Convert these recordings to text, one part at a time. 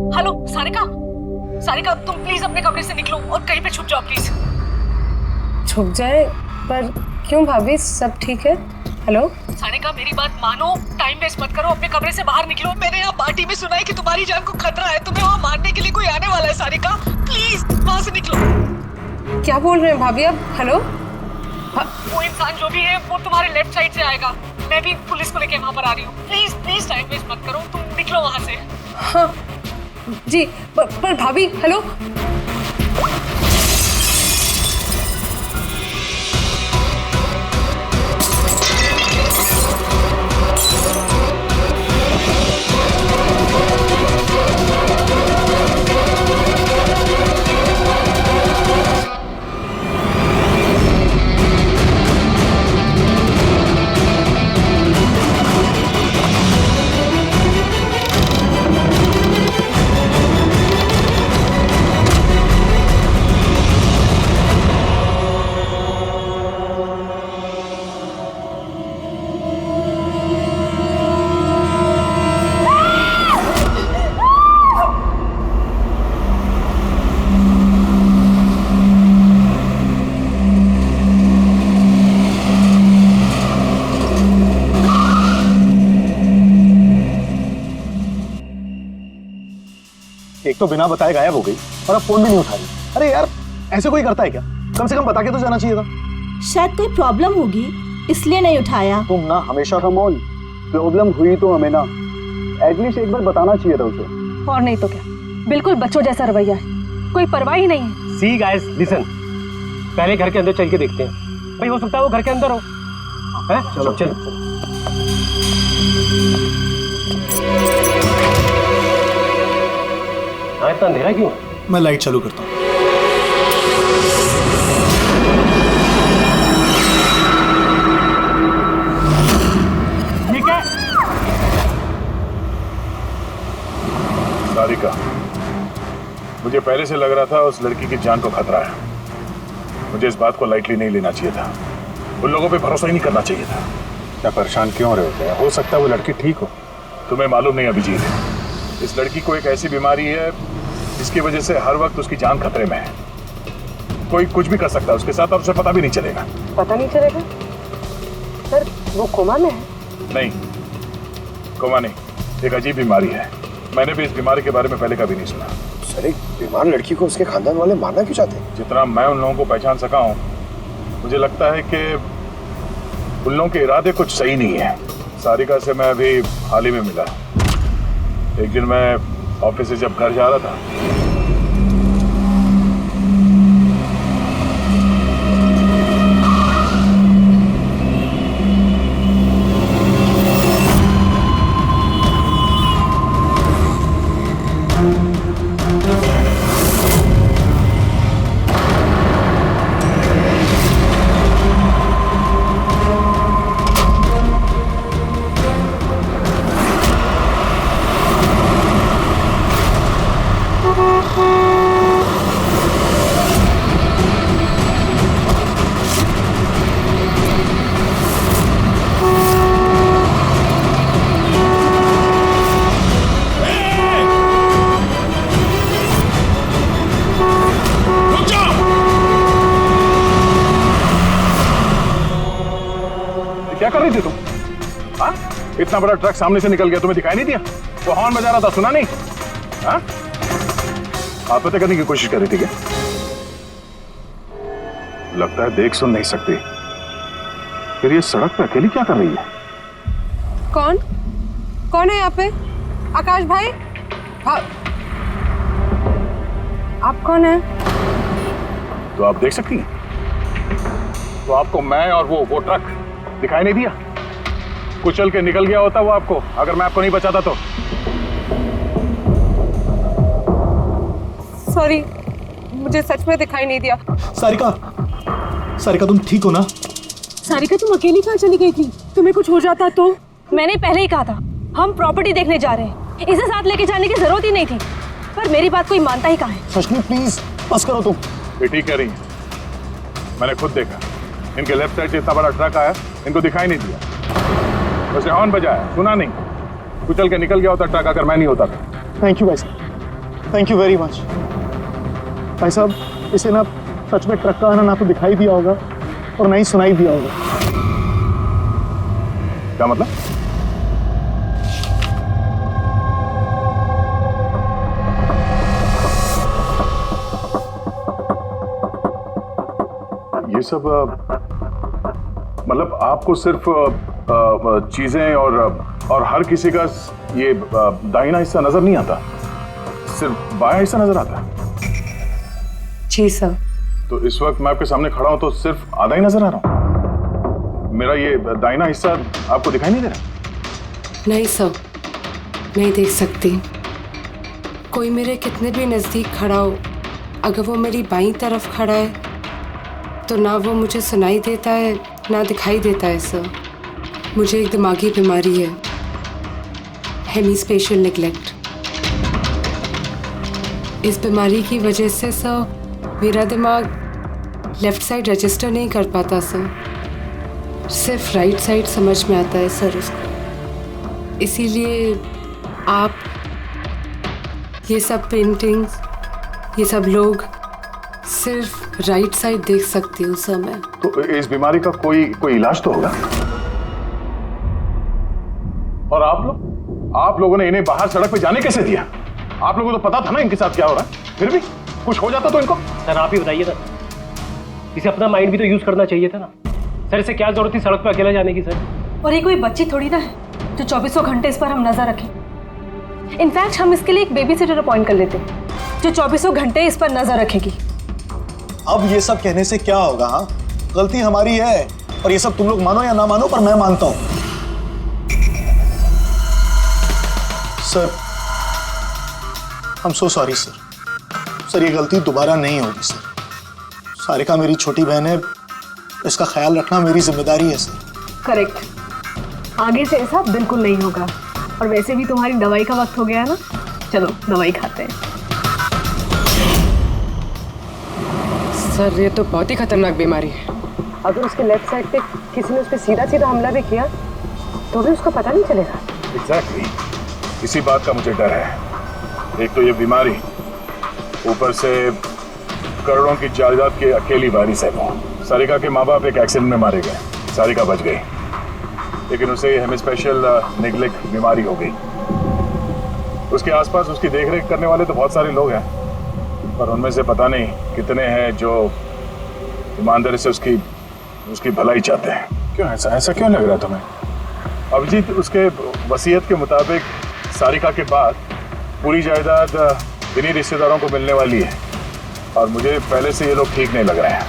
Hello Sarika, Sarika तुम please अपने कमरे से निकलो और कहीं पे छुप जाओ प्लीज। छुप जाए? पर क्यों भाभी, सब ठीक है? हेलो सारिका मेरी बात मानो, टाइम वेस्ट मत करो, अपने कमरे से बाहर निकलो। मैंने यहाँ पार्टी में सुना है कि तुम्हारी जान को खतरा है, तुम्हें वहाँ मारने के लिए कोई आने वाला है। सारिका प्लीज वहाँ से निकलो। क्या बोल रहे हैं भाभी आप? हेलो वो इंसान जो भी है वो तुम्हारे लेफ्ट साइड से आएगा। मैं भी पुलिस को लेके वहाँ पर आ रही हूँ। प्लीज प्लीज टाइम वेस्ट मत करो, तुम निकलो वहाँ से। हाँ जी, पर भाभी हेलो। एक तो बिना बताए गायब हो गई और अब फोन भी नहीं उठा रही। अरे यार, ऐसे कोई करता है क्या? कम से कम बता के तो जाना चाहिए था। शायद कोई प्रॉब्लम होगी इसलिए नहीं उठाया। तुम ना हमेशा का मौल, प्रॉब्लम हुई तो हमें ना एटलीस्ट एक बार बताना चाहिए था उसे। और नहीं तो क्या, बिल्कुल बच्चों जैसा रवैया है, कोई परवाह ही नहीं है। सी गाइस लिसन, पहले घर के अंदर चल के देखते हैं। भाई हो सकता है वो घर के अंदर हो। हैं? चलो चलो। हाँ, इतना अंधेरा क्यों? मैं लाइट चालू करता हूँ। ठीक है। सारिका, मुझे पहले से लग रहा था उस लड़की की जान को खतरा है। मुझे इस बात को लाइटली नहीं लेना चाहिए था, उन लोगों पे भरोसा ही नहीं करना चाहिए था। क्या परेशान क्यों रहे हो? हो सकता है वो लड़की ठीक हो। तुम्हें मालूम नहीं अभिजीत, इस लड़की को एक ऐसी बीमारी है जिसकी वजह से हर वक्त उसकी जान खतरे में है। कोई कुछ भी कर सकता है उसके साथ और उसे पता भी नहीं चलेगा। पता नहीं चलेगा? सर वो कोमा में है? नहीं, कोमा नहीं, एक अजीब बीमारी है। मैंने भी इस बीमारी के बारे में पहले कभी नहीं सुना। सर, एक बीमार लड़की को उसके खानदान वाले मारना क्यों चाहते हैं? जितना मैं उन लोगों को पहचान सका हूँ, मुझे लगता है कि उन लोगों के इरादे कुछ सही नहीं है। सारिका से मैं अभी हाल ही में मिला। एक दिन मैं ऑफिस से जब घर जा रहा था, क्या कर रही थी तुम? हाँ, इतना बड़ा ट्रक सामने से निकल गया, तुम्हें दिखाई नहीं दिया? वो हॉर्न बजा रहा था, सुना नहीं? हाँ, आत्महत्या करने की कोशिश कर रही थी क्या? लगता है देख सुन नहीं सकती। फिर ये सड़क पे अकेली क्या कर रही है? कौन कौन है यहाँ पे? आकाश भाई? आप कौन है? तो आप देख सकती हैं? तो आपको मैं और वो ट्रक दिखाई नहीं दिया? कुचल के निकल गया होता वो आपको, अगर मैं आपको नहीं बचाता तो। सॉरी, मुझे सच में दिखाई नहीं दिया। सारिका, सारिका तुम ठीक हो ना? सारिका तुम अकेली कहाँ चली गई थी? तुम्हें कुछ हो जाता तो? मैंने पहले ही कहा था हम प्रॉपर्टी देखने जा रहे हैं, इसे साथ लेके जाने की जरूरत ही नहीं थी, पर मेरी बात कोई मानता ही कहाँ है। सचनी प्लीज बस करो तुम। ये ठीक कह रही है, मैंने खुद देखा। इनके लेफ्ट साइड से इतना बड़ा ट्रक आया, इनको दिखाई नहीं दिया। उसने हॉर्न बजाया, सुना नहीं। कुचल के निकल गया होता ट्रक, अगर मैं नहीं होता था। थैंक यू भाई साहब। Thank you very much. भाई साहब, इसे ना सच में ट्रक का आना ना तो दिखाई दिया होगा और ना ही सुनाई दिया होगा। क्या मतलब? ये सब मतलब आपको सिर्फ चीजें और हर किसी का ये दाहिना हिस्सा नजर नहीं आता, सिर्फ बायां हिस्सा नजर आता है। जी सर। तो इस वक्त मैं आपके सामने खड़ा हूं तो सिर्फ आधा ही नजर आ रहा हूं। मेरा ये दाहिना हिस्सा आपको दिखाई नहीं दे रहा? नहीं सर, नहीं देख सकती। कोई मेरे कितने भी नज़दीक खड़ा हो, अगर वो मेरी बाईं तरफ खड़ा है तो ना वो मुझे सुनाई देता है ना दिखाई देता है सर। मुझे एक दिमागी बीमारी है, हेमीस्पेशियल निग्लेक्ट। इस बीमारी की वजह से सर मेरा दिमाग लेफ़्ट साइड रजिस्टर नहीं कर पाता सर, सिर्फ राइट साइड समझ में आता है सर उसको। इसीलिए आप ये सब पेंटिंग्स, ये सब लोग सिर्फ राइट साइड देख सकती हूँ सर मैं। तो इस बीमारी का कोई इलाज तो होगा। और आप लोगों ने इन्हें बाहर सड़क पे जाने कैसे दिया? आप लोगों को तो पता था ना इनके साथ क्या हो रहा है, फिर भी कुछ हो जाता तो इनको। सर आप ही बताइए ना, इसे अपना माइंड भी तो यूज करना चाहिए था ना सर। इसे क्या जरूरत थी सड़क पे अकेला जाने की सर? और ये कोई बच्ची थोड़ी ना है जो 24 घंटे इस पर हम नजर रखें। इनफैक्ट हम इसके लिए एक बेबी सिटर अपॉइंट कर लेते जो 24 घंटे इस पर नजर रखेगी। अब ये सब कहने से क्या होगा? हाँ, गलती हमारी है और ये सब तुम लोग मानो या ना मानो पर मैं मानता हूं। Sir, I am so sorry sir. Sir, ये गलती दोबारा नहीं होगी सर। सारिका मेरी छोटी बहन है, इसका ख्याल रखना मेरी जिम्मेदारी है सर। करेक्ट, आगे से ऐसा बिल्कुल नहीं होगा। और वैसे भी तुम्हारी दवाई का वक्त हो गया है ना, चलो दवाई खाते हैं। सर ये तो बहुत ही खतरनाक बीमारी है। अगर उसके लेफ्ट साइड पे किसी ने उस पर सीधा सीधा हमला भी किया तो भी उसका पता नहीं चलेगा। एग्जैक्टली, इसी बात का मुझे डर है। एक तो ये बीमारी, ऊपर से करोड़ों की जायदाद की अकेली वारिस है वो। सारिका के माँ बाप एक एक्सीडेंट में मारे गए, सारिका बच गई, लेकिन उसे हेमीस्पेशियल निग्लेक्ट बीमारी हो गई। उसके आसपास उसकी देखरेख करने वाले तो बहुत सारे लोग हैं, पर उनमें से पता नहीं कितने हैं जो ईमानदारी से उसकी भलाई चाहते हैं। क्यों ऐसा क्यों लग रहा तुम्हें? अभिजीत, उसके वसीयत के मुताबिक सारिका के बाद पूरी जायदाद इन्हीं रिश्तेदारों को मिलने वाली है, और मुझे पहले से ये लोग ठीक नहीं लग रहे हैं।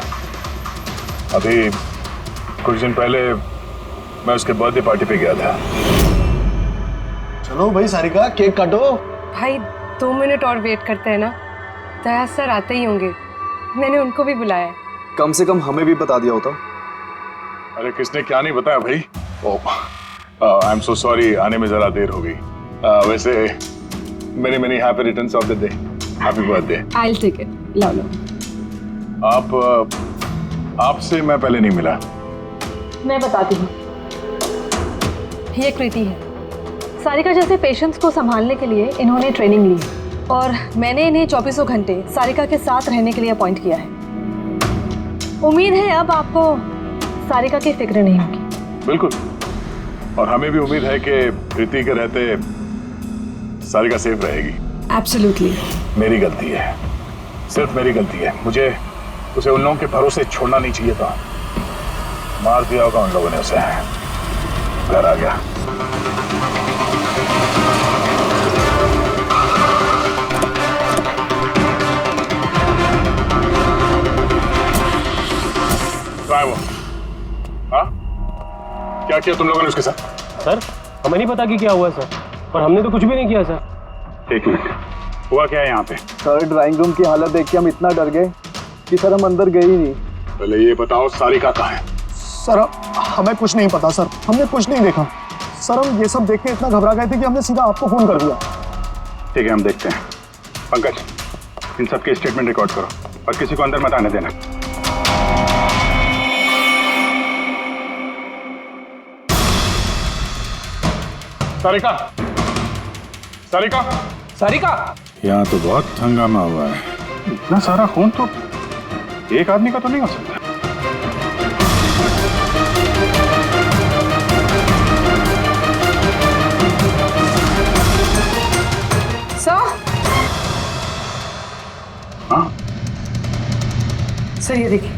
अभी कुछ दिन पहले मैं उसके बर्थडे पार्टी पे गया था। चलो भाई सारिका, केक काटो। भाई 2 मिनट और वेट करते हैं ना, दया सर आते ही होंगे। मैंने उनको भी बुलाया। कम से कम हमें भी बता दिया होता। अरे किसने क्या नहीं बताया भाई। आई एम सो सॉरी, आने में जरा देर हो गई। वैसे many happy returns of the day, happy birthday. I will take it, लो लो। आपसे मैं पहले नहीं मिला। मैं बताती हूँ, ये कृति है। सारिका जैसे पेशेंट्स को संभालने के लिए इन्होंने ट्रेनिंग ली है और मैंने इन्हें 24 घंटे सारिका के साथ रहने के लिए अपॉइंट किया है। उम्मीद है अब आपको सारिका की फिक्र नहीं होगी। बिल्कुल, और हमें भी उम्मीद है कि कृति के रहते सारिका सेफ रहेगी। एब्सोल्युटली। मेरी गलती है, सिर्फ मेरी गलती है। मुझे उसे उन लोगों के भरोसे छोड़ना नहीं चाहिए था। मार दिया होगा उन लोगों ने उसे। घर आ गया। क्या है वो? हाँ? क्या किया तुम लोगों ने उसके साथ? सर हमें नहीं पता कि क्या हुआ सर, और हमने तो कुछ भी नहीं किया सर। एक मिनट, हुआ क्या है यहाँ पे? सर ड्राइंग रूम की हालत देख के हम इतना डर गए कि सर हम अंदर गए ही नहीं। पहले ये बताओ सारिका कहाँ है? सर, हमें कुछ नहीं पता सर, हमने कुछ नहीं देखा सर। हम ये सब देख के इतना घबरा गए थे कि हमने सीधा आपको फोन कर दिया। ठीक है, हम देखते हैं। पंकज, इन सब के स्टेटमेंट रिकॉर्ड करो और किसी को अंदर मत आने देना। सारिका, सारिका, सारिका, यहाँ तो बहुत हंगामा हुआ है। इतना सारा खून तो एक आदमी का तो नहीं हो सकता। हाँ सर ये देखिए,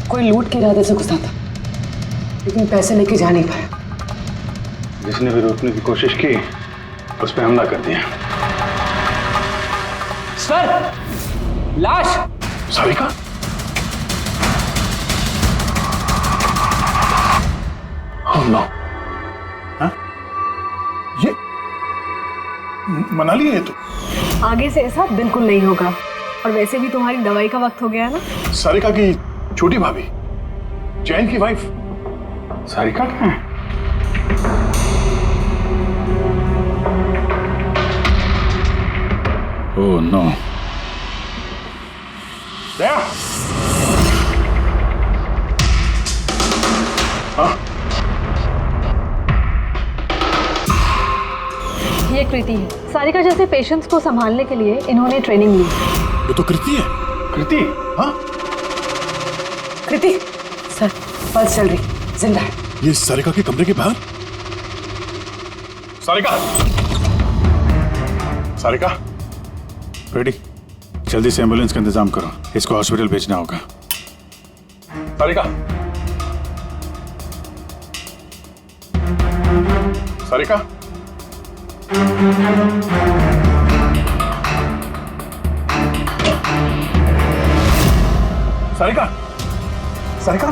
कोई लूट के इरादे से घुसा था, लेकिन पैसे लेके जा नहीं पाया। जिसने भी रोकने की कोशिश की उस पर हमला कर दिया। सर लाश। सारिका? Oh no! हाँ? ये मनाली है तो? आगे से ऐसा बिल्कुल नहीं होगा, और वैसे भी तुम्हारी दवाई का वक्त हो गया है ना। सारिका की छोटी भाभी, जैन की वाइफ। सारिका कहाँ है? Oh no! दया! हाँ? ये कृति है। सारिका जैसे पेशेंट्स को संभालने के लिए इन्होंने ट्रेनिंग ली। ये तो कृति है। कृति? हाँ? कृति सर, पल्स चल रही, जिंदा है। ये सारिका के कमरे के बाहर? सारिका! सारिका! रेडी, जल्दी से एम्बुलेंस का इंतजाम करो, इसको हॉस्पिटल भेजना होगा। सारिका! सारिका! सारिका! सारिका!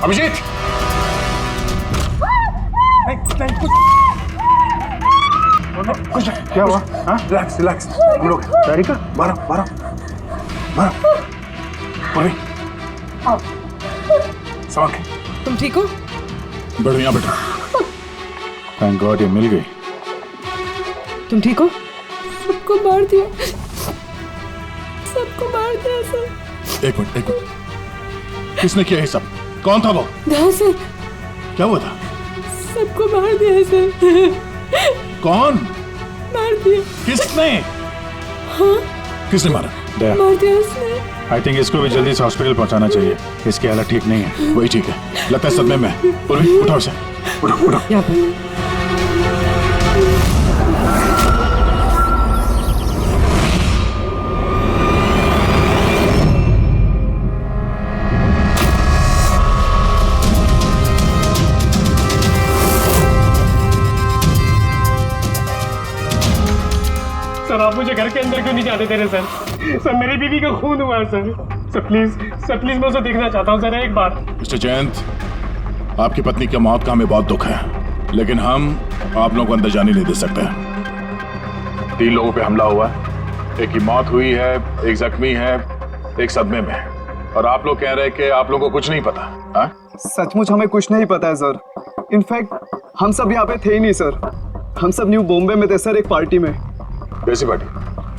अभिजीत! नहीं, कुछ क्या हुआ? हाँ? रिलैक्स हम लोग। सारिका, बारह पूर्वी संभाल के। तुम ठीक हो? बैठो यहाँ बैठो। थैंक गॉड ये मिल गई। तुम ठीक हो? सबको मार दिया, सबको मार दिया सर। एक मिनट, किसने किया ये सब? कौन था वो? सर क्या हुआ था? सबको मार दिया सर। कौन मार दिया? किसने? हाँ किसने मारा? दया, मार दिया उसने। आई थिंक इसको भी जल्दी से हॉस्पिटल पहुंचाना चाहिए। इसकी हालत ठीक नहीं है। वही ठीक है, लगता है सदमे में। पूर्वी उठाओ इसे, उठो। यहाँ पर सर आप मुझे घर के अंदर क्यों नहीं जाने दे रहे सर मेरी बीवी का खून हुआ है सर प्लीज मैं उसे देखना चाहता हूँ सर एक बार। मिस्टर जयंत, आपकी पत्नी की मौत का हमें बहुत दुख है, लेकिन हम आप लोगों को अंदर जाने नहीं दे सकते। 3 लोगों पे हमला हुआ है, एक की मौत हुई है, एक जख्मी है, एक सदमे में, और आप लोग कह रहे हैं कि आप लोगों को कुछ नहीं पता। हाँ? सचमुच हमें कुछ नहीं पता है सर। इनफैक्ट हम सब यहाँ पे थे ही नहीं सर। हम सब न्यू बॉम्बे में थे सर, एक पार्टी में। कैसी पार्टी?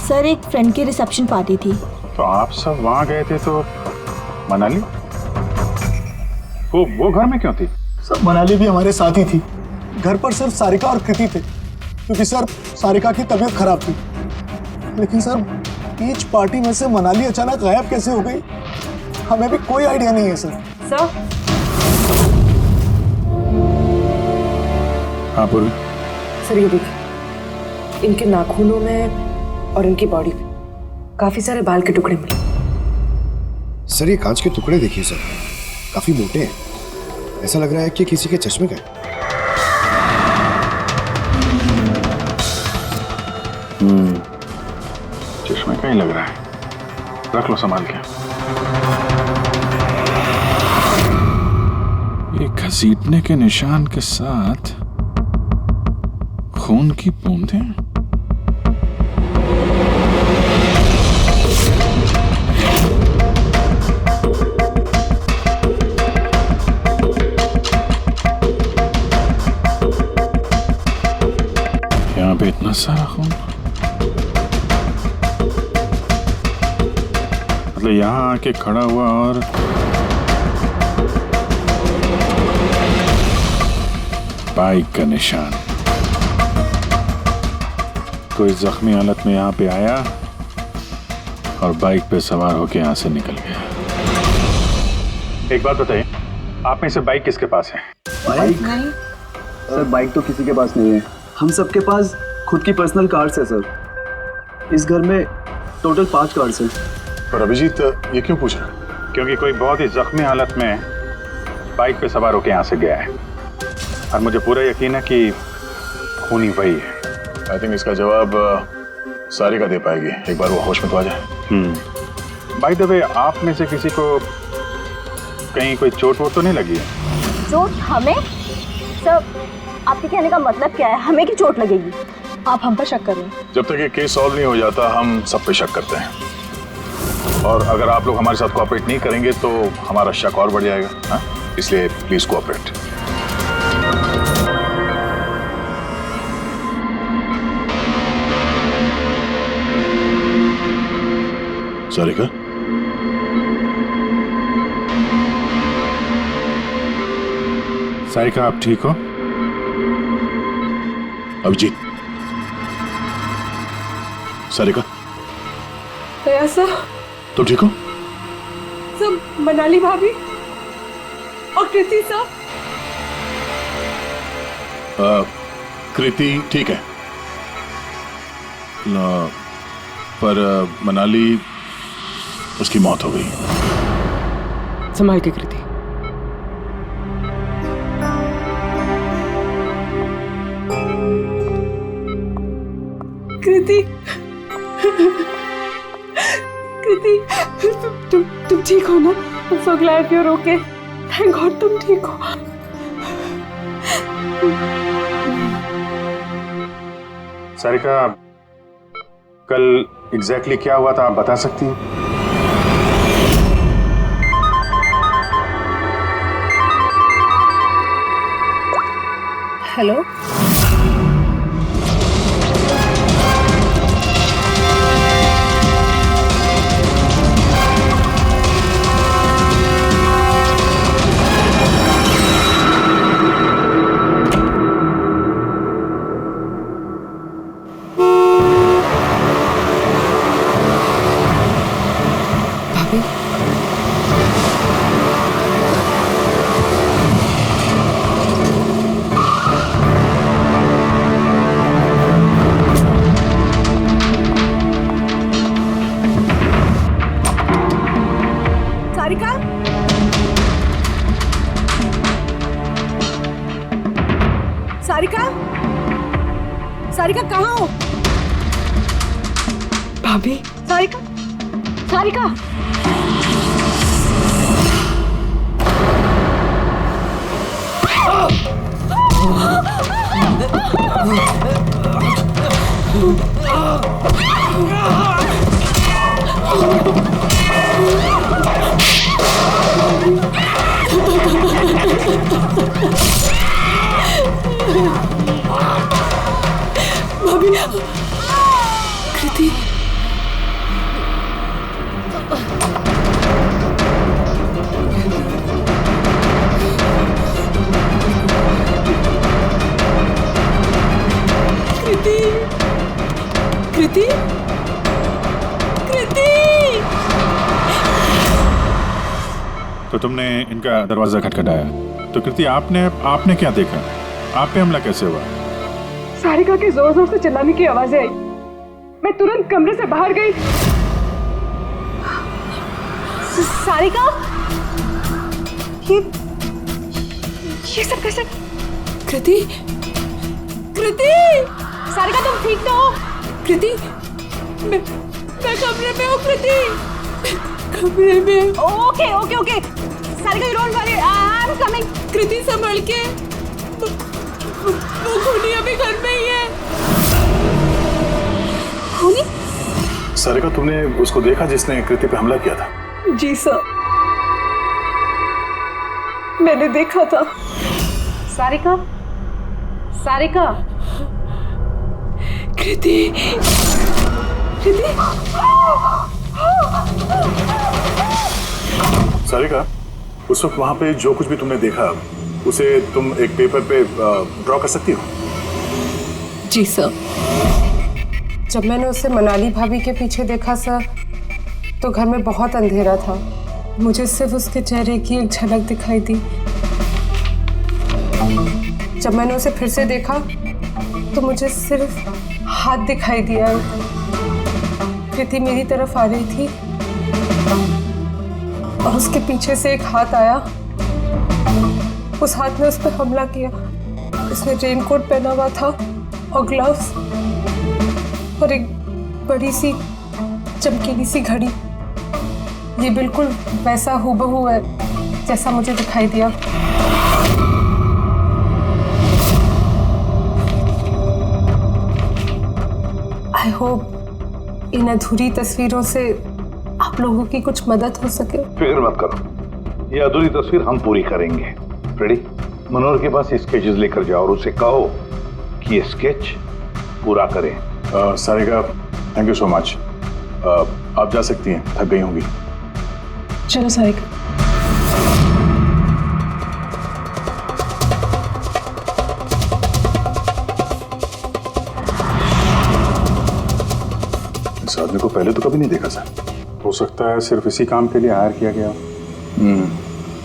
सर एक फ्रेंड की रिसेप्शन पार्टी थी। तो आप सब वहां गए थे तो मनाली वो घर में क्यों थी? सर मनाली भी हमारे साथ ही थी। घर पर सिर्फ सारिका और कृति थे, क्योंकि सर सारिका की तबीयत खराब थी। लेकिन सर बीच पार्टी में से मनाली अचानक गायब कैसे हो गई, हमें भी कोई आइडिया नहीं है सर। सर हाँ पूर्वी। सर ये देखिए, इनके नाखूनों में और इनकी बॉडी पे काफी सारे बाल के टुकड़े मिले। सर ये कांच के टुकड़े देखिए सर, काफी मोटे हैं। ऐसा लग रहा है कि किसी के चश्मे का है। चश्मे का ही लग रहा है। रख लो संभाल के। ये घसीटने के निशान के साथ खून की बूंदें। यहाँ पे इतना सारा खून, मतलब यहाँ आके खड़ा हुआ और बाइक का निशान। कोई जख्मी हालत में यहाँ पे आया और बाइक पे सवार होके यहाँ से निकल गया। एक बात बताइए, आप में से बाइक किसके पास है? बाइक नहीं सर, बाइक तो किसी के पास नहीं है। हम सबके पास खुद की पर्सनल कार्स है सर। इस घर में टोटल 5 कार्स हैं। पर अभिजीत ये क्यों पूछ रहा? क्योंकि कोई बहुत ही जख्मी हालत में बाइक पे सवार होके यहाँ से गया है और मुझे पूरा यकीन है कि खूनी वही है। आई थिंक इसका जवाब सारिका दे पाएगी, एक बार वो होश में तो आ जाए। बाय द वे, आप में से किसी को कहीं कोई चोट वोट तो नहीं लगी है? चोट हमें? सर, आपके कहने का मतलब क्या है? हमें की चोट लगेगी? आप हम पर शक कर रहे हैं? जब तक ये केस सॉल्व नहीं हो जाता हम सब पे शक करते हैं, और अगर आप लोग हमारे साथ कोऑपरेट नहीं करेंगे तो हमारा शक और बढ़ जाएगा। हाँ, इसलिए प्लीज कोऑपरेट। सारिका, सारिका आप ठीक हो? अभिजीत, सारिका दया सर, तुम ठीक हो? सब मनाली भाभी और कृति सर। कृति ठीक है, पर मनाली, उसकी मौत हो गई। संभाल के कृति। कृति, कृति, तुम ठीक हो ना? I'm so glad you're okay. Thank God तुम ठीक हो। सारिका, कल एग्जैक्टली क्या हुआ था आप बता सकती हैं? हेलो, सारिका? सारिका? सारिका कहाँ हो? भाभी, सारिका? सारिका? भाभी, कृति, कृति, कृति, कृति। तो तुमने इनका दरवाजा खटखटाया, तो कृति आपने क्या देखा? आप पे हमला कैसे हुआ? सारिका के जोर जोर से चिल्लाने की आवाजें आई। मैं तुरंत कमरे से बाहर गई। सारिका? ये सब कैसे? कृति, कृति, सारिका तुम ठीक तो हो? कृति, मैं कमरे में हूँ। कृति, कमरे में। Okay okay okay Sarika, you don't worry, I am coming. Kriti संभल के, वो खूनी अभी घर में ही है। खूनी? सारिका, तुमने उसको देखा जिसने कृति पे हमला किया था? जी सर, मैंने देखा था। सारिका, सारिका, कृति, कृति। सारिका, उस वक्त वहां पे जो कुछ भी तुमने देखा उसे तुम एक पेपर पे ड्रॉ कर सकती हो? जी सर। जब मैंने उसे मनाली भाभी के पीछे देखा सर, तो घर में बहुत अंधेरा था। मुझे सिर्फ उसके चेहरे की एक झलक दिखाई दी। जब मैंने उसे फिर से देखा तो मुझे सिर्फ हाथ दिखाई दिया। कृति मेरी तरफ आ रही थी और उसके पीछे से एक हाथ आया। उस हाथ ने उस पर हमला किया। उसने रेनकोट पहना हुआ था और ग्लव्स और एक बड़ी सी चमकीली सी घड़ी। ये बिल्कुल वैसा हूबहू है जैसा मुझे दिखाई दिया। आई होप इन अधूरी तस्वीरों से आप लोगों की कुछ मदद हो सके। फिक्र मत करो, ये अधूरी तस्वीर हम पूरी करेंगे। फ्रेडी, मनोहर के पास स्केचेस लेकर जाओ और उसे कहो कि ये स्केच पूरा करें। Sarika, thank you so much. आप जा सकती हैं, थक गई होंगी। चलो सारिका। इस आदमी को पहले तो कभी नहीं देखा सर। हो सकता है सिर्फ इसी काम के लिए हायर किया गया।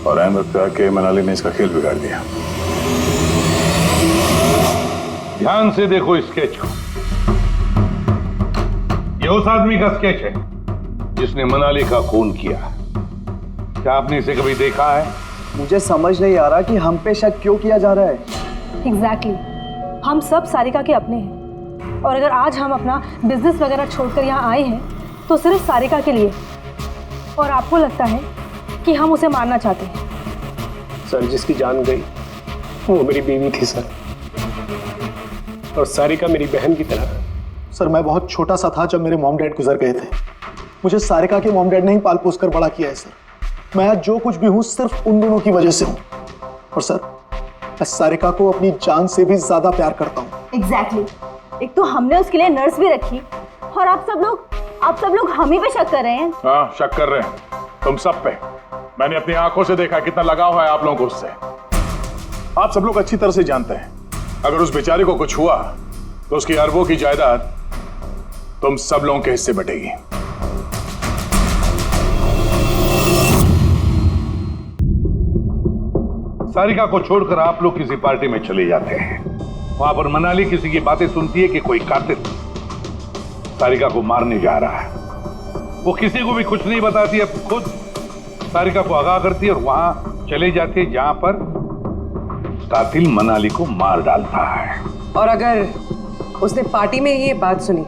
और ऐन वक्त आके मनाली ने इसका खेल बिगाड़ दिया। ध्यान से देखो इस स्केच को। ये उस आदमी का स्केच है जिसने मनाली का खून किया। क्या आपने इसे कभी देखा है? मुझे समझ नहीं आ रहा कि हम पे शक क्यों किया जा रहा है। एग्जैक्टली, हम सब सारिका के अपने हैं और अगर आज हम अपना बिजनेस वगैरह छोड़कर यहाँ आए हैं तो सिर्फ सारिका के लिए। और आपको लगता है कि हम उसे मारना चाहते हैं? सर, जिसकी जान गई वो मेरी बीवी थी सर, और सारिका मेरी बहन की तरह। सर, मैं बहुत छोटा सा था जब मेरे मॉम डैड गुजर गए थे। मुझे सारिका के मॉम डैड ने ही पाल पोस कर बड़ा किया है सर। मैं आज जो कुछ भी हूँ सिर्फ उन दोनों की वजह से हूँ। और सर, मैं सारिका को अपनी जान से भी ज्यादा प्यार करता हूँ। एग्जैक्टली। एक तो हमने उसके लिए नर्स भी रखी और आप सब लोग हम ही पे शक कर रहे हैं। हाँ, शक कर रहे हैं तुम सब पे। मैंने अपनी आंखों से देखा कितना लगाव है आप लोगों को उससे। आप सब लोग अच्छी तरह से जानते हैं अगर उस बेचारे को कुछ हुआ तो उसकी अरबों की जायदाद तुम सब लोगों के हिस्से बटेगी। सारिका को छोड़कर आप लोग किसी पार्टी में चले जाते हैं। वहां पर मनाली किसी की बातें सुनती है कि कोई कातिल सारिका को मारने जा रहा है। वो किसी को भी कुछ नहीं बताती, अब खुद सारिका को आगाह करती है और वहां चले जाती है जहां पर कातिल मनाली को मार डालता है। और अगर उसने पार्टी में ये बात सुनी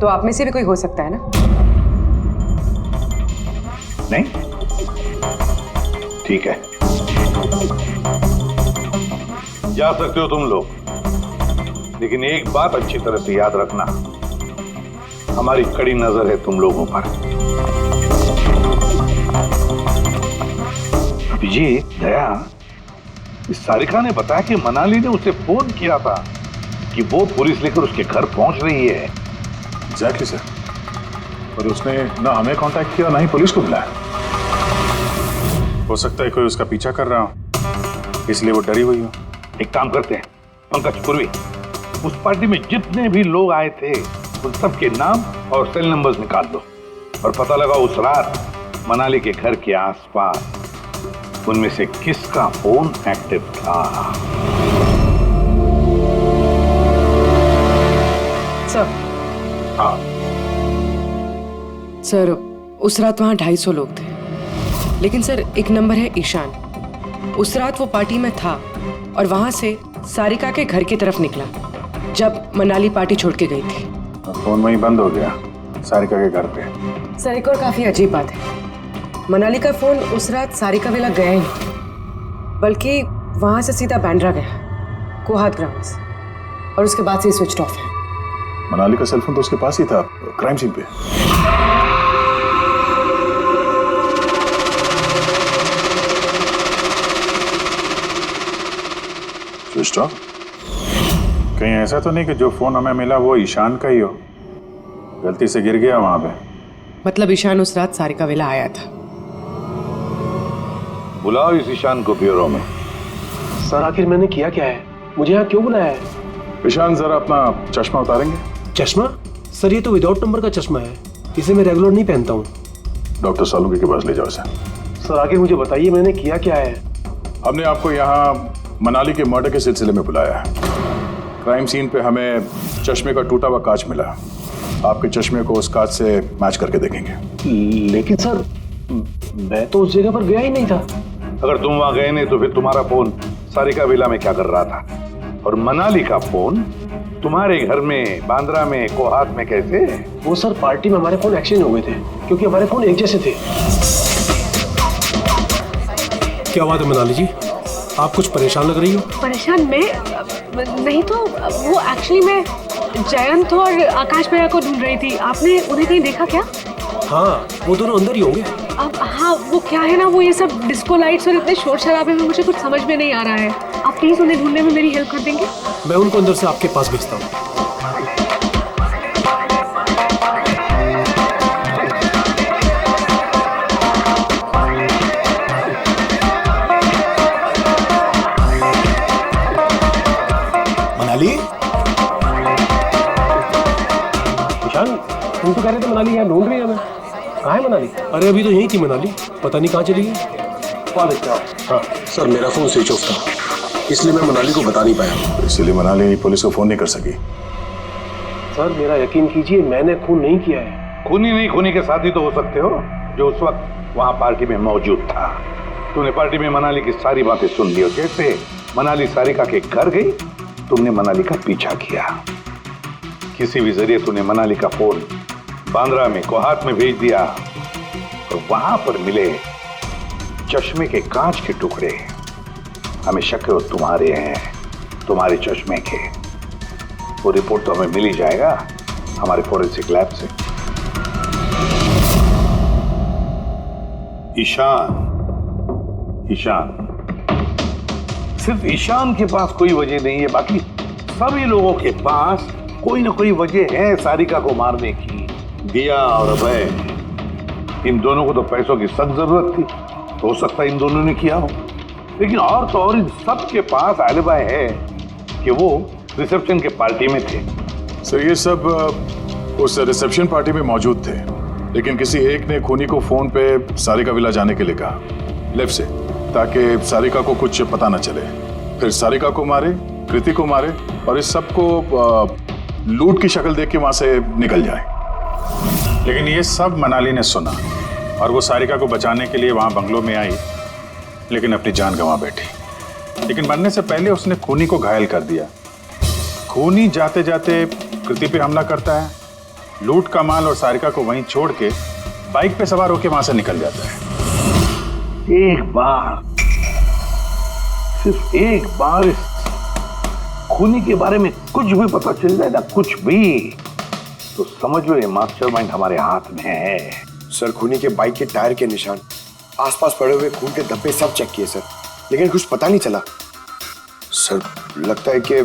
तो आप में से भी कोई हो सकता है ना? नहीं? ठीक है, जा सकते हो तुम लोग, लेकिन एक बात अच्छी तरह से याद रखना, हमारी कड़ी नजर है तुम लोगों पर। अभिजीत, दया, इस सारिका ने बताया कि मनाली ने उसे फोन किया था कि वो पुलिस लेकर उसके घर पहुंच रही है। एग्जैक्टली सर, पर उसने ना हमें कांटेक्ट किया ना ही पुलिस को बुलाया। हो सकता है कोई उसका पीछा कर रहा हो, इसलिए वो डरी हुई हो। एक काम करते हैं पंकज, पूर्वी, उस पार्टी में जितने भी लोग आए थे उन सबके नाम और सेल नंबर्स निकाल दो और पता लगा उस रात मनाली के घर के आसपास उनमें से किसका फोन एक्टिव था। सर। हाँ सर, उस रात वहाँ 250 लोग थे, लेकिन सर एक नंबर है ईशान। उस रात वो पार्टी में था और वहाँ से सारिका के घर की तरफ निकला जब मनाली पार्टी छोड़ के गई थी। फोन वहीं बंद हो गया सारिका के घर पे। सर, एक और काफी अजीब बात है, मनाली का फोन उस रात सारिका विला गया ही नहीं, बल्कि वहाँ से सीधा बांद्रा गया, कोहात ग्राउंड्स, और उसके बाद से स्विच ऑफ है। मनाली का सेल फोन तो उसके पास ही था क्राइम सीन पे। Switch off? कहीं ऐसा तो नहीं कि जो फोन हमें मिला वो ईशान का ही हो, गलती से गिर गया वहां पे? मतलब ईशान उस रात सारिका विला आया था। बुलाओ इस ईशान को ब्यूरो में। सर, आखिर मैंने किया क्या है? मुझे यहाँ क्यों बुलाया है? ईशान, जरा अपना चश्मा उतारेंगे? चश्मा? सर ये तो विदाउट नंबर का चश्मा है, इसे मैं रेगुलर नहीं पहनता हूँ। डॉक्टर सालुंके के पास ले जाओ इसे। सर आगे मुझे बताइए मैंने किया क्या है? हमने आपको यहाँ मनाली के मर्डर के सिलसिले में बुलाया है। क्राइम सीन पे हमें चश्मे का टूटा हुआ कांच मिला। आपके चश्मे को उस कांच से मैच करके देखेंगे। लेकिन सर मैं तो उस जगह पर गया ही नहीं था। अगर तुम वहां गए नहीं तो फिर तुम्हारा फोन सारिका विला में क्या कर रहा था? और मनाली का फोन तुम्हारे घर में, बांद्रा में, कोहात में कैसे? वो सर पार्टी में हमारे फोन एक्सचेंज हो गए थे क्योंकि हमारे फोन एक जैसे थे। क्या बात है मनाली जी, आप कुछ परेशान लग रही हो? परेशान नहीं तो वो एक्चुअली मैं जयंत और आकाश भैया को ढूंढ रही थी। आपने उन्हें कहीं देखा क्या? हाँ वो दोनों अंदर ही होंगे। अब हाँ वो क्या है ना, वो ये सब डिस्को लाइट्स और इतने शोर शराबे में मुझे कुछ समझ में नहीं आ रहा है। आप प्लीज उन्हें ढूंढने में मेरी हेल्प कर देंगे? मैं उनको अंदर से आपके पास भेजता हूँ। मनाली? ईशान तुम तो कह रहे थे मनाली यहाँ ढूंढ रही है हमें। कहाँ है मनाली? अरे अभी तो यहीं थी मनाली, पता नहीं कहाँ चली गई। हाँ सर, मेरा फोन स्विच ऑफ था इसलिए मैं मनाली को बता नहीं पाया। इसलिए मनाली पुलिस को फोन नहीं कर सकी। सर मेरा यकीन कीजिए मैंने खून नहीं किया है। खूनी नहीं, खूनी के साथी तो हो सकते हो जो उस वक्त वहां पार्टी में मौजूद था। तूने पार्टी में मनाली की सारी बातें सुन ली और जैसे मनाली सारिका के घर गई तुमने मनाली का पीछा किया। किसी भी जरिए तूने मनाली का फोन बांद्रा में, कोहात में भेज दिया और वहां पर मिले चश्मे के कांच के टुकड़े हमें शक है वो तुम्हारे हैं, तुम्हारे चश्मे के। वो रिपोर्ट तो हमें मिल ही जाएगा हमारे फोरेंसिक लैब से। ईशान सिर्फ ईशान के पास कोई वजह नहीं है, बाकी सभी लोगों के पास कोई ना कोई वजह है सारिका को मारने की। दिया और अभय, इन दोनों को तो पैसों की सख्त जरूरत थी, तो हो सकता है इन दोनों ने किया हो। लेकिन और तो और इन सब के पास एलिबाई है कि वो रिसेप्शन के पार्टी में थे। सर ये सब उस रिसेप्शन पार्टी में मौजूद थे, लेकिन किसी एक ने खूनी को फोन पे सारिका विला जाने के लिए कहा लेफ्ट से, ताकि सारिका को कुछ पता न चले। फिर सारिका को मारे, कृति को मारे और इस सब को लूट की शक्ल देख के वहां से निकल जाए। लेकिन ये सब मनाली ने सुना और वो सारिका को बचाने के लिए वहां बंगलों में आई, लेकिन अपनी जान गंवा बैठी। लेकिन मरने से पहले उसने खूनी को घायल कर दिया। खूनी जाते जाते कृति पे हमला करता है, लूट का माल और सारिका को वहीं छोड़ के बाइक पे सवार होकर वहां से निकल जाता है। एक बार, सिर्फ एक बार इस खूनी के बारे में कुछ भी पता चल जाए ना, कुछ भी, तो समझ लो ये मास्टरमाइंड हमारे हाथ में है। सर खूनी के बाइक के टायर के निशान, आसपास पड़े हुए खून के धब्बे सब चेक किए सर, लेकिन कुछ पता नहीं चला। सर लगता है कि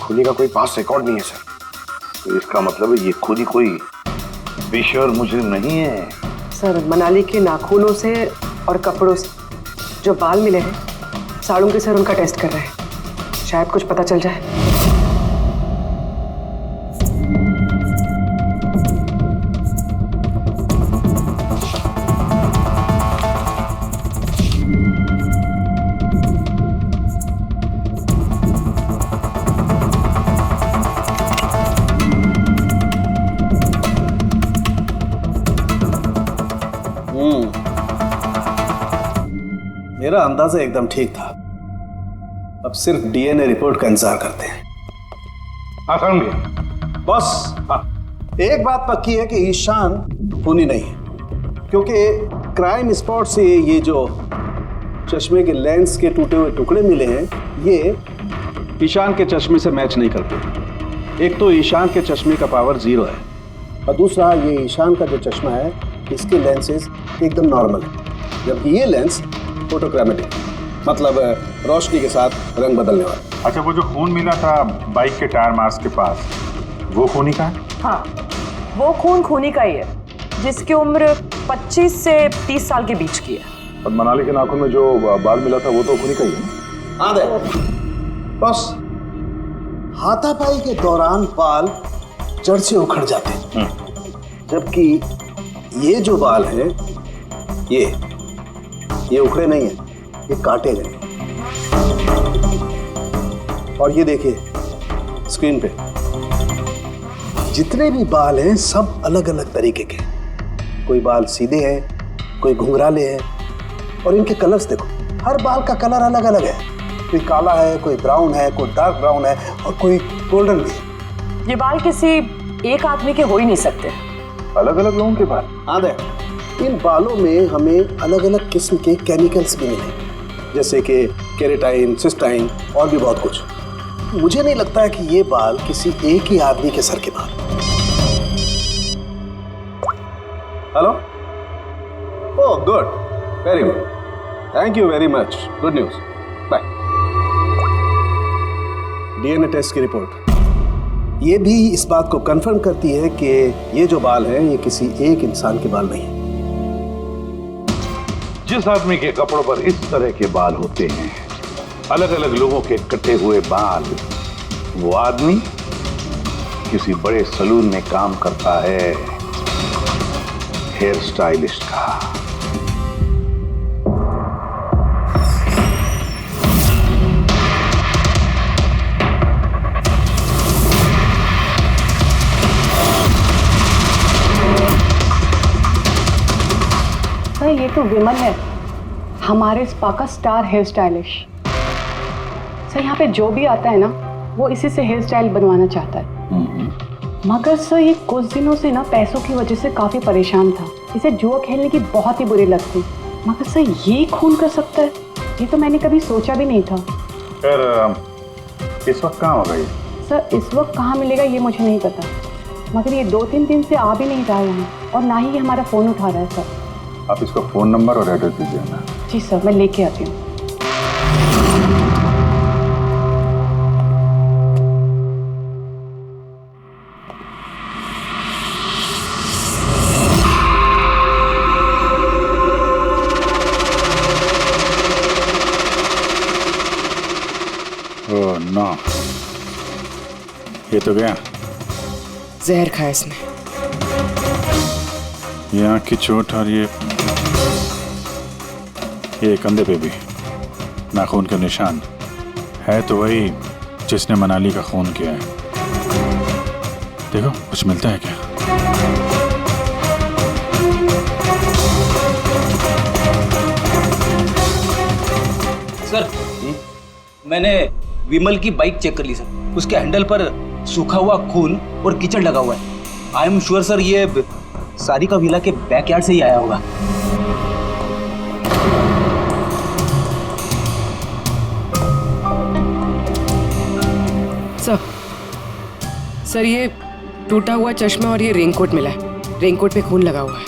खूनी का कोई पास रिकॉर्ड नहीं है सर। तो इसका मतलब है ये खूनी कोई पेशेवर मुजरिम नहीं है। सर मनाली के नाखूनों से और कपड़ों से जो बाल मिले हैं, सालुंके सर उनका टेस्ट कर रहे हैं, शायद कुछ पता चल जाए। मेरा अंदाजा एकदम ठीक था। अब सिर्फ डीएनए रिपोर्ट का इंतजार करते हैं। हाँ समझ बॉस, एक बात पक्की है कि ईशान खूनी नहीं है, क्योंकि क्राइम स्पॉट से ये जो चश्मे के लेंस के टूटे हुए टुकड़े मिले हैं, ये ईशान के चश्मे से मैच नहीं करते। एक तो ईशान के चश्मे का पावर 0 है और दूसरा ये ईशान का जो चश्मा है इसके लेंसेज एकदम नॉर्मल है, जबकि ये लेंस फोटोक्रोमेटिक, मतलब रोशनी के साथ रंग बदलने वाला। अच्छा, वो जो खून मिला था बाइक के टायर मार्क्स के पास, वो खूनी का है? हाँ, वो खून खूनी का ही है, जिसकी उम्र 25 से 30 साल के बीच की है। और मनाली के नाखून में जो बाल मिला था वो तो खूनी का ही है। हाँ दे बस, हाथापाई के दौरान बाल जड़ से उखड़ जाते हैं, जबकि ये जो बाल है ये उखड़े नहीं है, ये काटे गए। और ये देखिए स्क्रीन पे जितने भी बाल हैं सब अलग अलग तरीके के, कोई बाल सीधे हैं, कोई घुंघराले हैं, और इनके कलर्स देखो, हर बाल का कलर अलग अलग है, कोई काला है, कोई ब्राउन है, कोई डार्क ब्राउन है और कोई गोल्डन भी है। ये बाल किसी एक आदमी के हो ही नहीं सकते। अलग अलग लोगों के बाल? हाँ देख, इन बालों में हमें अलग अलग किस्म के केमिकल्स भी मिले, जैसे कि केराटिन, सिस्टाइन और भी बहुत कुछ। मुझे नहीं लगता है कि ये बाल किसी एक ही आदमी के सर के बाल। Hello? Oh good, very good, thank you very much, good news, bye. DNA test की रिपोर्ट ये भी इस बात को कंफर्म करती है कि ये जो बाल हैं ये किसी एक इंसान के बाल नहीं है। जिस आदमी के कपड़ों पर इस तरह के बाल होते हैं, अलग अलग लोगों के कटे हुए बाल, वो आदमी किसी बड़े सलून में काम करता है, हेयर स्टाइलिस्ट का। सर ये तो विमल है, हमारे स्पा का स्टार हेयर स्टाइलिस्ट। सर यहाँ पे जो भी आता है ना वो इसी से हेयर स्टाइल बनवाना चाहता है, मगर सर ये कुछ दिनों से ना पैसों की वजह से काफ़ी परेशान था। इसे जुआ खेलने की बहुत ही बुरी लत थी, मगर सर ये खून कर सकता है, ये तो मैंने कभी सोचा भी नहीं था। फिर इस वक्त कहाँ होगा ये? सर इस वक्त कहाँ मिलेगा ये मुझे नहीं पता, मगर ये 2-3 दिन से आ भी नहीं रहा है यहाँ, और ना ही ये हमारा फ़ोन उठा रहा है। सर आप इसको फ़ोन नंबर और एड्रेस दीजिए ना। जी सर, मैं लेके आती हूँ। ओह नो, ये तो गया। जहर खाया इसने। ये आँख की चोट और ये कंधे पे भी नाखून के निशान है, तो वही जिसने मनाली का खून किया है। देखो कुछ मिलता है क्या? सर मैंने विमल की बाइक चेक कर ली सर, उसके हैंडल पर सूखा हुआ खून और कीचड़ लगा हुआ है। आई एम श्योर सर ये सारिका विला के बैकयार्ड से ही आया होगा। सर ये टूटा हुआ चश्मा और ये रेनकोट मिला है, रेनकोट पे खून लगा हुआ है।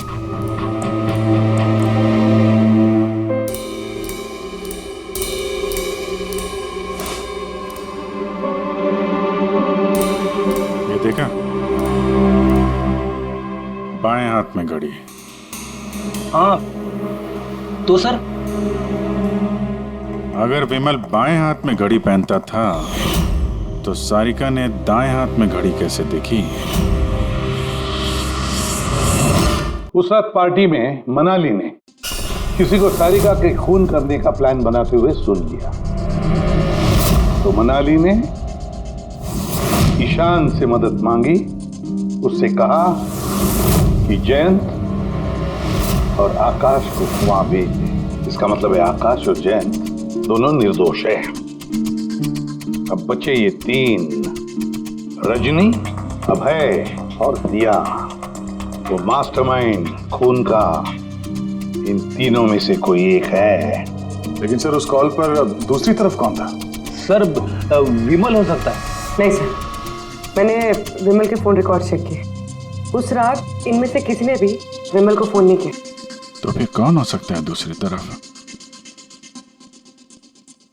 ये देखा, बाएं हाथ में घड़ी। हाँ तो सर अगर विमल बाएं हाथ में घड़ी पहनता था तो सारिका ने दाएं हाथ में घड़ी कैसे देखी? उस रात पार्टी में मनाली ने किसी को सारिका के खून करने का प्लान बनाते हुए सुन लिया, तो मनाली ने ईशान से मदद मांगी, उससे कहा कि जयंत और आकाश को वहां भेज दे। इसका मतलब है आकाश और जयंत दोनों निर्दोष हैं। अब बचे ये 3, रजनी, अभय और दिया। वो मास्टरमाइंड खून का इन तीनों में से कोई एक है। लेकिन सर उस कॉल पर दूसरी तरफ कौन था? सर विमल हो सकता है। नहीं सर, मैंने विमल के फोन रिकॉर्ड चेक किए, उस रात इनमें से किसी ने भी विमल को फोन नहीं किया। तो फिर कौन हो सकता है दूसरी तरफ?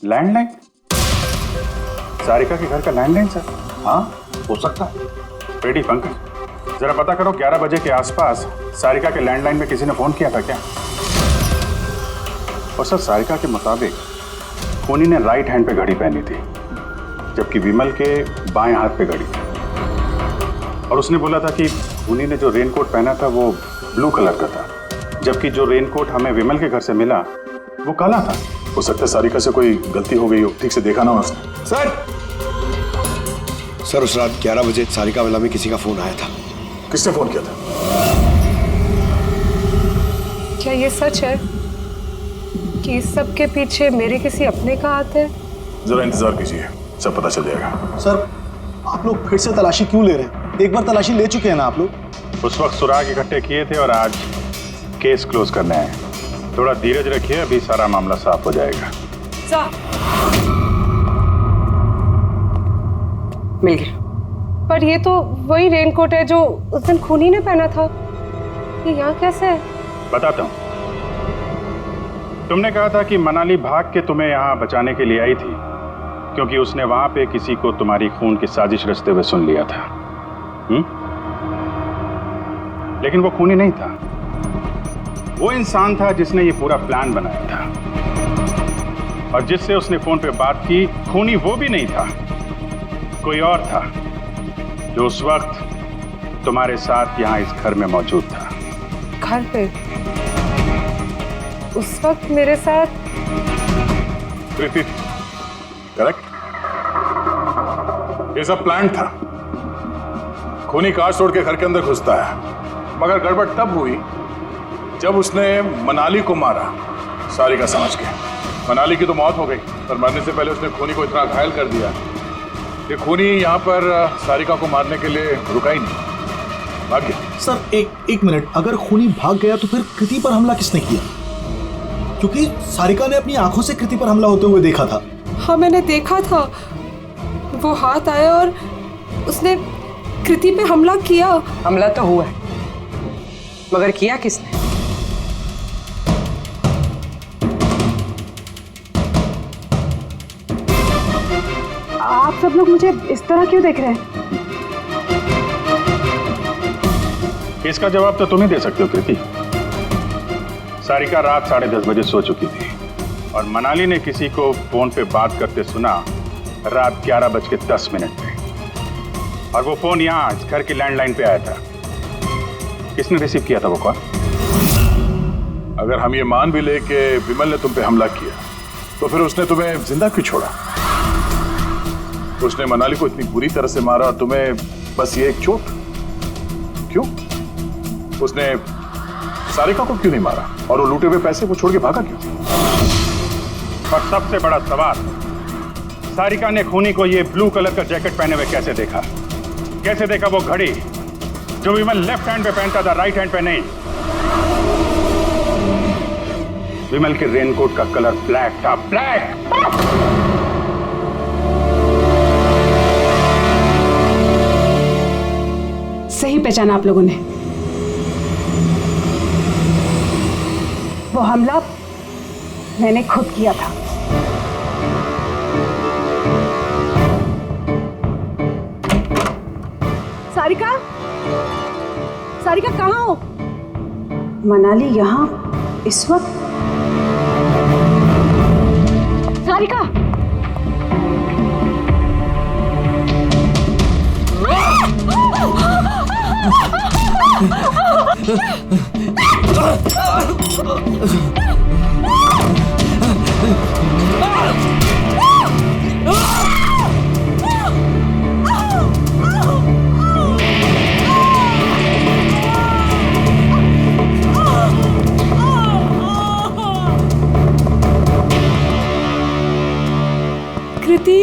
लैंडलाइन? सारिका के घर का लैंडलाइन सर? हाँ हो सकता है। रेडी पंकज, जरा पता करो 11 बजे के आसपास सारिका के लैंडलाइन में किसी ने फोन किया था क्या? और सर सारिका के मुताबिक खूनी ने राइट हैंड पे घड़ी पहनी थी, जबकि विमल के बाएं हाथ पे घड़ी थी। और उसने बोला था कि उन्हीं ने जो रेनकोट पहना था वो ब्लू कलर का था, जबकि जो रेनकोट हमें विमल के घर से मिला वो काला था। हो सकता है सारिका से कोई गलती हो गई हो, ठीक से देखा ना उसने। सर उस रात 11 बजे सारिका विला में किसी का फोन आया था। किसने फोन किया था? क्या ये सच है कि इस सब के पीछे मेरे किसी अपने का हाथ है? जरा इंतजार कीजिए, सब पता चल जाएगा। सर आप लोग फिर से तलाशी क्यों ले रहे हैं? एक बार तलाशी ले चुके हैं ना आप लोग। उस वक्त सुराग इकट्ठे किए थे और आज केस क्लोज करना है। थोड़ा धीरज रखिए, अभी सारा मामला साफ हो जाएगा। मिल गया। पर ये तो वही रेनकोट है जो उस दिन खूनी ने पहना था। ये यहाँ कैसे है? बताता हूँ। तुमने कहा था कि मनाली भाग के तुम्हें यहाँ बचाने के लिए आई थी, क्योंकि उसने वहां पे किसी को तुम्हारी खून की साजिश रचते हुए सुन लिया था। लेकिन वो खूनी नहीं था, वो इंसान था जिसने ये पूरा प्लान बनाया था। और जिससे उसने फोन पे बात की, खूनी वो भी नहीं था, कोई और था जो उस वक्त तुम्हारे साथ यहाँ इस घर में मौजूद था। घर पे? उस वक्त मेरे साथ? प्रीति, करेक्ट। ये सब प्लान था। खूनी कार छोड़ के घर के अंदर घुसता है, मगर गड़बड़ तब हुई जब उसने मनाली को मारा, सारिका समझ के। मनाली की तो मौत हो गई, पर मरने से पहले उसने खूनी को इतना घायल कर दिया कि खूनी यहाँ पर सारिका को मारने के लिए रुका ही नहीं, भाग गया। सर एक मिनट, अगर खूनी भाग गया तो फिर कृति पर हमला किसने किया? क्योंकि सारिका ने अपनी आंखों से कृति पर हमला होते हुए देखा था। हाँ, मैंने देखा था। वो हाथ आया और उसने कृति पे हमला किया। हमला तो हुआ है, मगर किया किसने? आप सब लोग मुझे इस तरह क्यों देख रहे हैं? इसका जवाब तो तुम ही दे सकते हो कृति। सारिका रात 10:30 बजे सो चुकी थी और मनाली ने किसी को फोन पे बात करते सुना रात 11:10 पे, और वो फोन यहाँ इस घर की लैंडलाइन पे आया था। किसने रिसीव किया था वो कॉल? अगर हम ये मान भी ले कि विमल ने तुम पे हमला किया, तो फिर उसने तुम्हें जिंदा क्यों छोड़ा? उसने मनाली को इतनी बुरी तरह से मारा और तुम्हें बस ये एक चोट? क्यों? उसने सारिका को क्यों नहीं मारा? और वो लूटे हुए पैसे वो छोड़ के भागा क्यों? और सबसे बड़ा सवाल, सारिका ने खूनी को ये ब्लू कलर का जैकेट पहने हुए कैसे देखा? कैसे देखा वो घड़ी जो विमल लेफ्ट हैंड पे पहनता था, राइट हैंड पे नहीं? विमल के रेनकोट का कलर ब्लैक था, ब्लैक। सही पहचाना आप लोगों ने। वो हमला मैंने खुद किया था। सारिका, सारिका कहाँ हो? मनाली यहाँ इस वक्त? सारिका, कृति,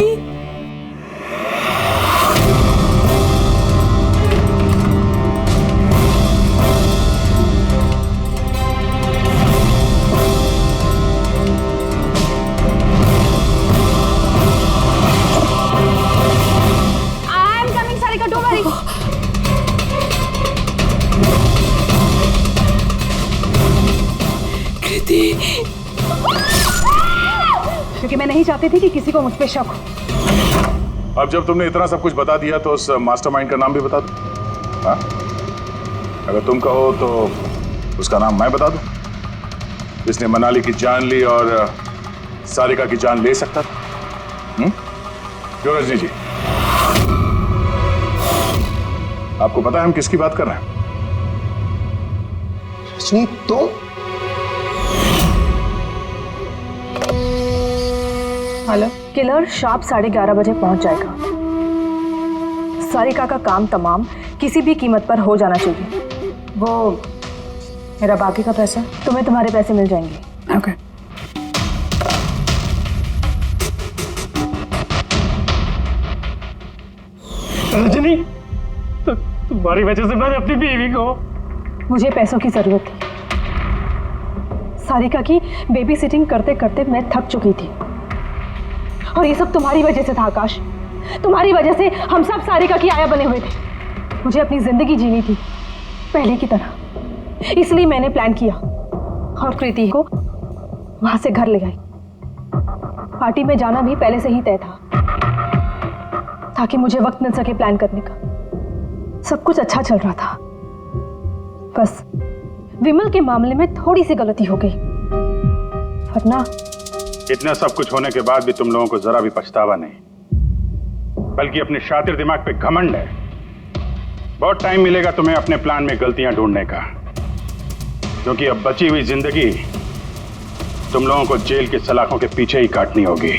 क्योंकि मैं नहीं चाहती थी कि किसी को मुझ पे शक हो। अब जब तुमने इतना सब कुछ बता दिया तो उस मास्टरमाइंड का नाम भी बता दो। हाँ? अगर तुम कहो तो उसका नाम मैं बता दूं, जिसने मनाली की जान ली और सारिका की जान ले सकता था। क्यों रजनी जी? आपको पता है हम किसकी बात कर रहे हैं? रजनी तुम? हेलो। किलर शार्प 11:30 बजे पहुंच जाएगा। सारिका का काम तमाम किसी भी कीमत पर हो जाना चाहिए। वो मेरा बाकी का पैसा, तुम्हें तुम्हारे पैसे मिल जाएंगे। ओके। रजनी, तो तुम्हारी वजह से मैंने अपनी बीवी को। मुझे पैसों की जरूरत थी। सारिका की बेबी सिटिंग करते करते मैं थक चुकी थी, और ये सब तुम्हारी वजह से था आकाश। तुम्हारी वजह से हम सब सारिका की आया बने हुए थे। मुझे अपनी जिंदगी जीनी थी पहले की तरह, इसलिए मैंने प्लान किया और कृति को वहां से घर ले आई। पार्टी में जाना भी पहले से ही तय था ताकि मुझे वक्त मिल सके प्लान करने का। सब कुछ अच्छा चल रहा था, बस विमल के मामले में थोड़ी सी गलती हो गई, वरना इतना सब कुछ होने के बाद भी तुम लोगों को जरा भी पछतावा नहीं, बल्कि अपने शातिर दिमाग पे घमंड है। बहुत टाइम मिलेगा तुम्हें अपने प्लान में गलतियां ढूंढने का, क्योंकि अब बची हुई जिंदगी तुम लोगों को जेल की सलाखों के पीछे ही काटनी होगी।